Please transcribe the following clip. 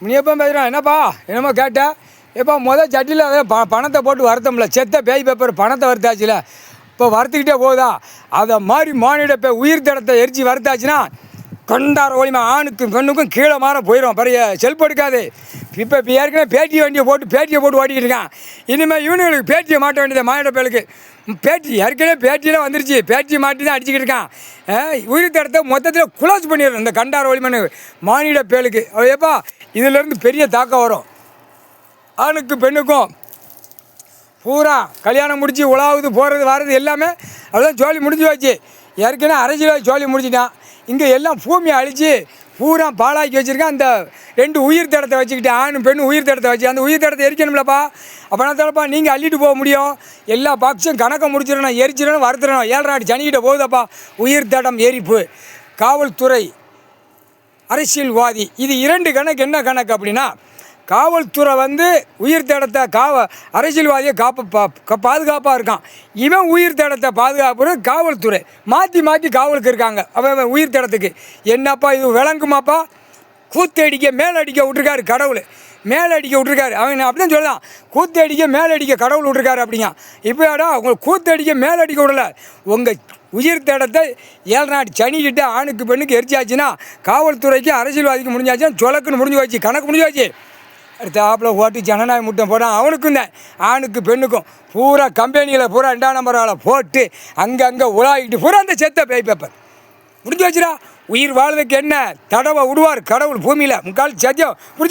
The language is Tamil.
முனியப்பா பேசுகிறான். என்னப்பா என்னமோ கேட்டேன். எப்போ முதல் சட்டியில் பணத்தை போட்டு வருத்தம்ல, செத்த பேய் பேப்பர் பணத்தை வறுத்தாச்சுல, இப்போ வறுத்துக்கிட்டே போகுதா? அதை மாதிரி மானிட உயிர் தடத்தை எரிச்சு வறுத்தாச்சுன்னா கண்டார ஒளிமா ஆணுக்கும் பெண்ணுக்கும் கீழே மாற போயிடும். பெரிய செல்ஃப் எடுக்காது. இப்போ ஏற்கனவே பேட்டியை போட்டு ஓட்டிக்கிட்டு இருக்கான். இனிமேல் இவனுங்களுக்கு பேட்டியை மாட்ட வேண்டியது. மானிட பேலுக்கு பேட்டி ஏற்கனவே பேட்டியெல்லாம் வந்துருச்சு. பேட்டியை மாட்டி தான் அடிச்சுக்கிட்டு இருக்கான். உயிர் தடத்தை மொத்தத்தில் குளோஸ் பண்ணிடுறோம் இந்த கண்டார ஒளிமனு மானிட பேலுக்கு. எப்பா இதிலேருந்து பெரிய தாக்கம் வரும். ஆணுக்கும் பெண்ணுக்கும் பூரா கல்யாணம் முடித்து உலாவுது போகிறது வர்றது எல்லாமே அவ்வளோதான். ஜோலி முடிஞ்சு வச்சு ஏற்கனவே அரசியல் ஜோலி முடிச்சிட்டான். இங்கே எல்லாம் பூமியை அழித்து பூரா பாலாக்கி வச்சுருக்கேன். அந்த 2 உயிர் தடத்தை வச்சுக்கிட்டு ஆணும் பெண்ணும் உயிர் தடத்தை வச்சு அந்த உயிர் தடத்தை எரிக்கணும்லப்பா. அப்போ நான் தரப்பா நீங்கள் அள்ளிட்டு போக முடியும். எல்லா பக்ஷம் கணக்கை முடிச்சிடணும், எரிச்சிடணும், வறுத்துடணும். 7 நாடு சனிக்கிட்ட போகுதப்பா. உயிர் தடம் எரிப்பு, காவல்துறை, அரசியல்வாதி, இது 2 கணக்கு. என்ன கணக்கு அப்படின்னா, காவல்துறை உயிர் தேடத்தை அரசியல்வாதியை பாதுகாப்பாக இருக்கான். இவன் உயிர் தேடத்தை பாதுகாப்பு காவல்துறை மாற்றி காவலுக்கு இருக்காங்க. அவன் உயிர் தேடத்துக்கு என்னப்பா இது விளங்குமாப்பா? கூத்தடிக்க மேலடிக்க விட்ருக்காரு கடவுள். மேலடிக்க விட்ருக்காரு. அவன் அப்படி தான் சொல்லலாம். கூத்தடிக்க மேலடிக்க கடவுள் விட்ருக்காரு அப்படிங்க. இப்போடா உங்களுக்கு கூத்தடிக்க மேலடிக்க விடல. உங்கள் உயிர் தேடத்தை 7 நாடு சனிக்கிட்ட ஆணுக்கு பெண்ணுக்கு எரிச்சாச்சுன்னா காவல்துறைக்கு அரசியல்வாதிக்கு முடிஞ்சாச்சுன்னா சொலக்குன்னு முடிஞ்சு வச்சு கணக்கு முடிஞ்சு வச்சு அடுத்தாப்பில் ஓட்டு ஜனநாயக முட்டம் போடான். அவனுக்கும் தான் ஆணுக்கு பெண்ணுக்கும் பூரா கம்பெனியில் பூரா 2ஆம் நம்பரால் போட்டு அங்கங்கே உலாகிட்டு பூரா அந்த செத்த பேய் பேப்பர் முடிஞ்சு வச்சுடா. உயிர் வாழ்றதுக்கு என்ன தடவை விடுவார் கடவுள் பூமியில். முக்கால் சத்தியம் முடிஞ்சு.